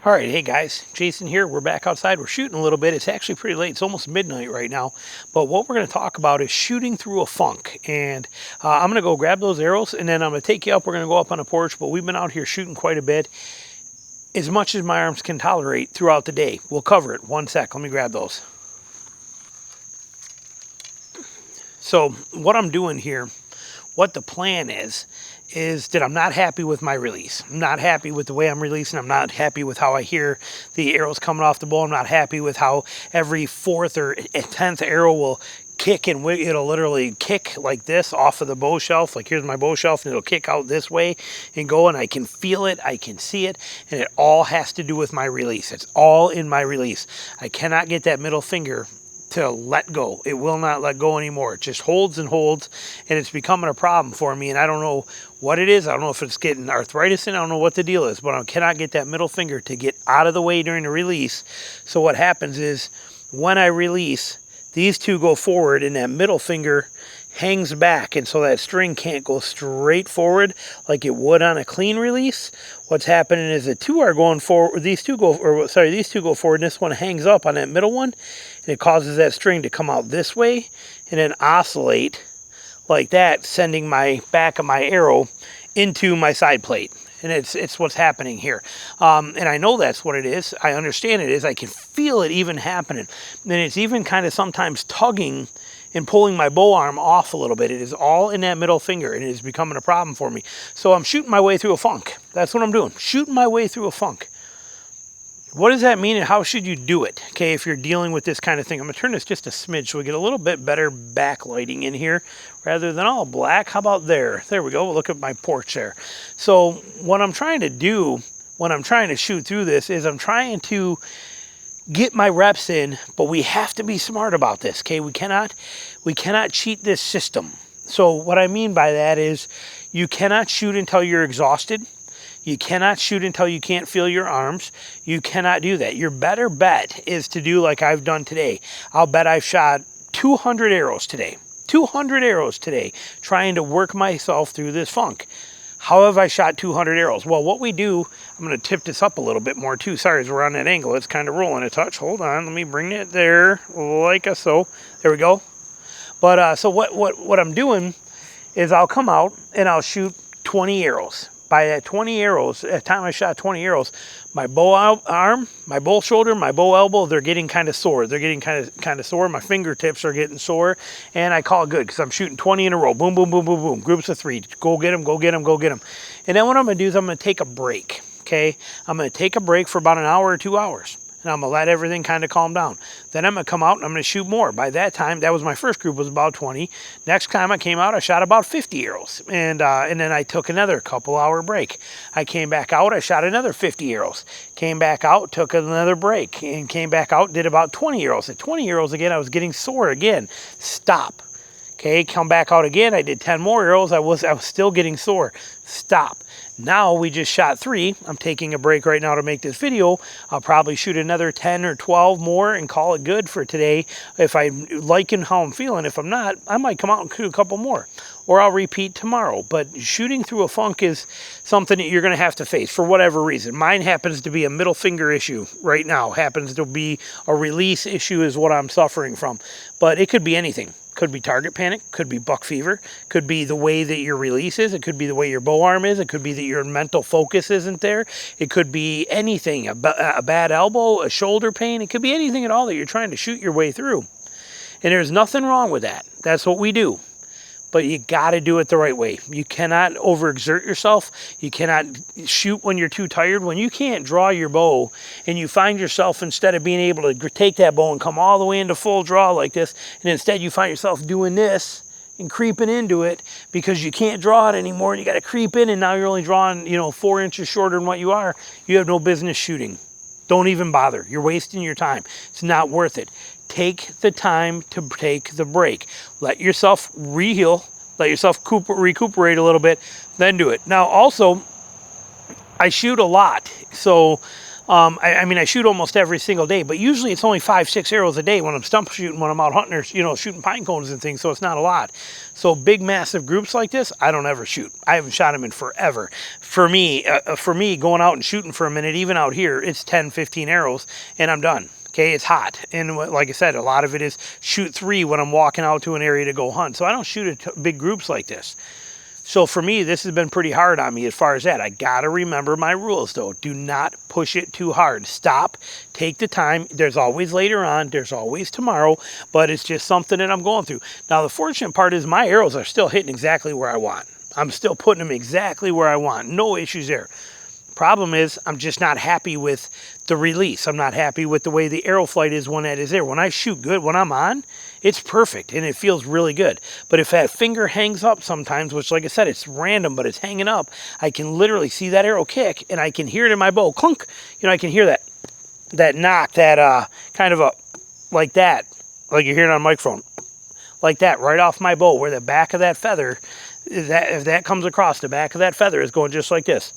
All right, hey guys, Jason here. We're back outside. We're shooting a little bit. It's actually pretty late. It's almost midnight right now. But what we're going to talk about is shooting through a funk. And I'm going to go grab those arrows, and then I'm going to take you up. We're going to go up on the porch. But we've been out here shooting quite a bit, as much as my arms can tolerate throughout the day. We'll cover it. One sec. Let me grab those. So what I'm doing here, what the plan is that I'm not happy with my release. I'm not happy with the way I'm releasing. I'm not happy with how I hear the arrows coming off the bow. I'm not happy with how every 4th or 10th arrow will kick, and it'll literally kick like this off of the bow shelf. Like here's my bow shelf, and it'll kick out this way and go, and I can feel it, I can see it, and it all has to do with my release. It's all in my release. I cannot get that middle finger to let go. It will not let go anymore. It just holds and holds, and it's becoming a problem for me, and I don't know what it is. I don't know if it's getting arthritis in. I don't know what the deal is, but I cannot get that middle finger to get out of the way during the release. So what happens is when I release, these two go forward and that middle finger hangs back, and so that string can't go straight forward like it would on a clean release. What's happening is the two are going forward, these two go forward, and this one hangs up on that middle one, and it causes that string to come out this way and then oscillate like that, sending my back of my arrow into my side plate. And it's what's happening here. And I know that's what it is. I understand it is. I can feel it even happening. And it's even kind of sometimes tugging and pulling my bow arm off a little bit. It is all in that middle finger, and it is becoming a problem for me. So I'm shooting my way through a funk. That's what I'm doing. Shooting my way through a funk. What does that mean, and how should you do it? Okay, if you're dealing with this kind of thing. I'm going to turn this just a smidge so we get a little bit better backlighting in here rather than all black. How about there? There we go. Look at my porch there. So what I'm trying to do when I'm trying to shoot through this is I'm trying to get my reps in, but we have to be smart about this, okay? We cannot cheat this system. So what I mean by that is you cannot shoot until you're exhausted. You cannot shoot until you can't feel your arms. You cannot do that. Your better bet is to do like I've done today. I'll bet I've shot 200 arrows today. 200 arrows today, trying to work myself through this funk. How have I shot 200 arrows? Well, what we do, I'm going to tip this up a little bit more too. Sorry, as we're on that angle, it's kind of rolling a touch. Hold on, let me bring it there like so. There we go. But so what I'm doing is I'll come out and I'll shoot 20 arrows. By that 20 arrows, at the time I shot 20 arrows, my bow arm, my bow shoulder, my bow elbow, they're getting kind of sore. They're getting kind of sore. My fingertips are getting sore, and I call it good because I'm shooting 20 in a row. Boom, boom, boom, boom, boom. Groups of 3. Go get them, go get them, go get them. And then what I'm going to do is I'm going to take a break, okay? I'm going to take a break for about an hour or 2 hours. And I'm going to let everything kind of calm down. Then I'm going to come out and I'm going to shoot more. By that time, that was my first group, was about 20. Next time I came out, I shot about 50 arrows. And then I took another couple-hour break. I came back out, I shot another 50 arrows. Came back out, took another break, and came back out, did about 20 arrows. At 20 arrows again, I was getting sore again. Stop. Okay, come back out again. I did 10 more arrows. I was still getting sore. Stop. Now we just shot 3. I'm taking a break right now to make this video. I'll probably shoot another 10 or 12 more and call it good for today. If I'm liking how I'm feeling, if I'm not, I might come out and shoot a couple more. Or I'll repeat tomorrow. But shooting through a funk is something that you're going to have to face for whatever reason. Mine happens to be a middle finger issue right now. Happens to be a release issue is what I'm suffering from. But it could be anything. Could be target panic, could be buck fever, could be the way that your release is, it could be the way your bow arm is, it could be that your mental focus isn't there, it could be anything, a bad elbow, a shoulder pain, it could be anything at all that you're trying to shoot your way through. And there's nothing wrong with that. That's what we do. But you got to do it the right way. You cannot overexert yourself. You cannot shoot when you're too tired. When you can't draw your bow and you find yourself, instead of being able to take that bow and come all the way into full draw like this, and instead you find yourself doing this and creeping into it because you can't draw it anymore and you got to creep in, and now you're only drawing, 4 inches shorter than what you are, you have no business shooting. Don't even bother. You're wasting your time. It's not worth it. Take the time to take the break. Let yourself re-heal. Let yourself recuperate a little bit. Then do it. Now, also, I shoot a lot. So I mean, I shoot almost every single day, but usually it's only 5-6 arrows a day when I'm stump shooting, when I'm out hunting or, shooting pine cones and things, so it's not a lot. So big, massive groups like this, I don't ever shoot. I haven't shot them in forever. For me, going out and shooting for a minute, even out here, it's 10, 15 arrows, and I'm done. Okay, it's hot. And like I said, a lot of it is shoot 3 when I'm walking out to an area to go hunt. So I don't shoot at big groups like this. So for me, this has been pretty hard on me as far as that. I got to remember my rules, though. Do not push it too hard. Stop. Take the time. There's always later on. There's always tomorrow. But it's just something that I'm going through. Now, the fortunate part is my arrows are still hitting exactly where I want. I'm still putting them exactly where I want. No issues there. Problem is, I'm just not happy with the release. I'm not happy with the way the arrow flight is when that is there. When I shoot good, when I'm on, it's perfect and it feels really good. But if that finger hangs up sometimes, which like I said, it's random, but it's hanging up, I can literally see that arrow kick and I can hear it in my bow. Clunk! I can hear that knock, that kind of a, like that, like you're hearing on a microphone. Like that, right off my bow, where the back of that feather, if that comes across, the back of that feather is going just like this.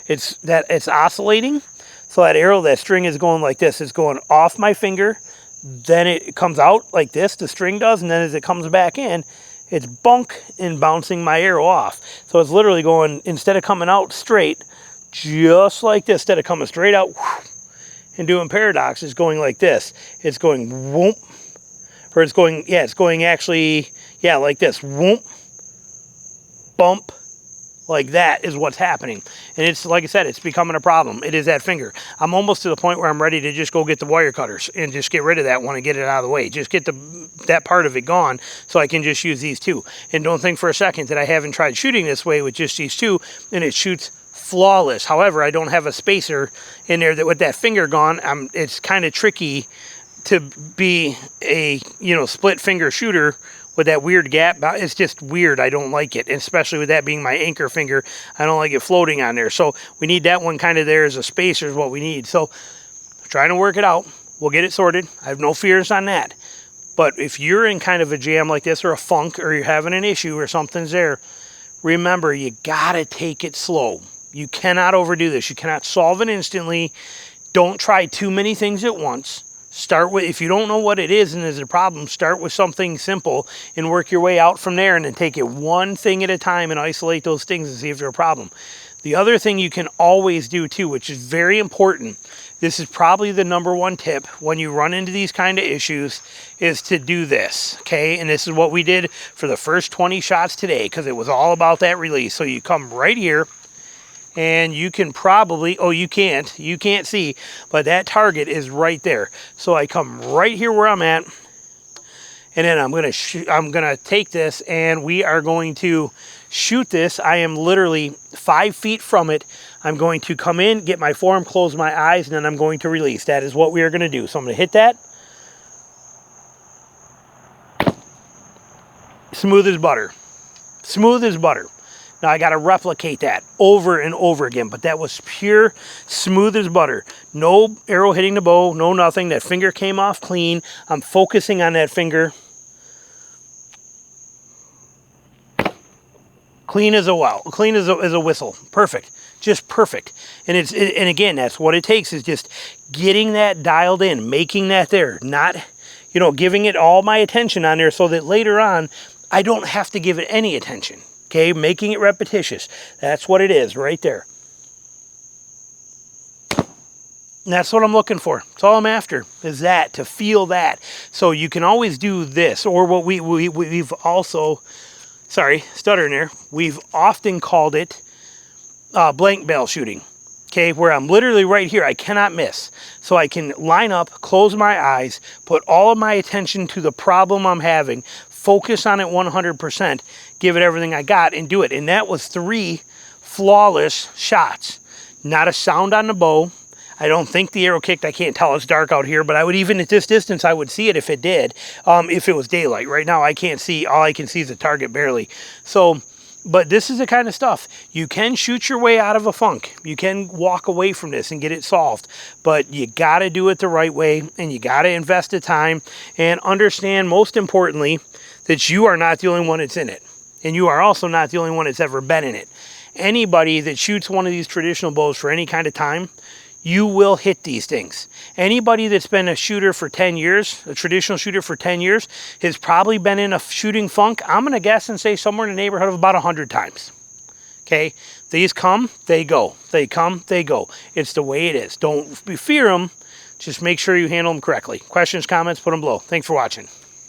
It's oscillating, so that arrow, that string is going like this. It's going off my finger, then it comes out like this, the string does, and then as it comes back in, it's bunk and bouncing my arrow off. So it's literally going, instead of coming out straight, just like this, instead of coming straight out and doing paradox, it's going like this. It's going whoop, or it's going actually, like this, whoop, bump. Like that is what's happening. And it's, like I said, it's becoming a problem. It is that finger. I'm almost to the point where I'm ready to just go get the wire cutters and just get rid of that one and get it out of the way. Just get that part of it gone so I can just use these two. And don't think for a second that I haven't tried shooting this way with just these two and it shoots flawless. However, I don't have a spacer in there that with that finger gone, it's kind of tricky to be a, split finger shooter with that weird gap. It's just weird. I don't like it, and especially with that being my anchor finger. I don't like it floating on there. So we need that one kind of there as a spacer is what we need. So trying to work it out. We'll get it sorted. I have no fears on that. But if you're in kind of a jam like this or a funk or you're having an issue or something's there, remember, you got to take it slow. You cannot overdo this. You cannot solve it instantly. Don't try too many things at once. Start with, if you don't know what it is and there's a problem, start with something simple and work your way out from there and then take it one thing at a time and isolate those things and see if there's a problem. The other thing you can always do too, which is very important, this is probably the #1 tip when you run into these kind of issues, is to do this, okay? And this is what we did for the first 20 shots today because it was all about that release. So you come right here, and you can probably, you can't see, but that target is right there. So I come right here where I'm at, and then I'm gonna take this, and we are going to shoot this. I am literally 5 feet from it. I'm going to come in, get my forearm, close my eyes, and then I'm going to release. That is what we are gonna do. So I'm gonna hit that. Smooth as butter. Smooth as butter. Now I got to replicate that over and over again, but that was pure smooth as butter. No arrow hitting the bow, no nothing. That finger came off clean. I'm focusing on that finger. Clean as a wow, clean as a whistle. Perfect, just perfect. And and again, that's what it takes, is just getting that dialed in, making that there, not, giving it all my attention on there so that later on I don't have to give it any attention. Okay, making it repetitious. That's what it is right there. And that's what I'm looking for. That's all I'm after, is that, to feel that. So you can always do this, or what we've also, stuttering there, we've often called it blank bale shooting. Okay, where I'm literally right here, I cannot miss. So I can line up, close my eyes, put all of my attention to the problem I'm having, focus on it 100%, give it everything I got, and do it. And that was 3 flawless shots. Not a sound on the bow. I don't think the arrow kicked. I can't tell. It's dark out here, but I would, even at this distance, I would see it if it did, if it was daylight. Right now, I can't see. All I can see is the target barely. So, but this is the kind of stuff. You can shoot your way out of a funk. You can walk away from this and get it solved. But you got to do it the right way, and you got to invest the time and understand, most importantly, that you are not the only one that's in it. And you are also not the only one that's ever been in it. Anybody that shoots one of these traditional bows for any kind of time, you will hit these things. Anybody that's been a shooter for 10 years, a traditional shooter for 10 years, has probably been in a shooting funk, I'm going to guess and say somewhere in the neighborhood of about 100 times. Okay? These come, they go. They come, they go. It's the way it is. Don't fear them. Just make sure you handle them correctly. Questions, comments, put them below. Thanks for watching.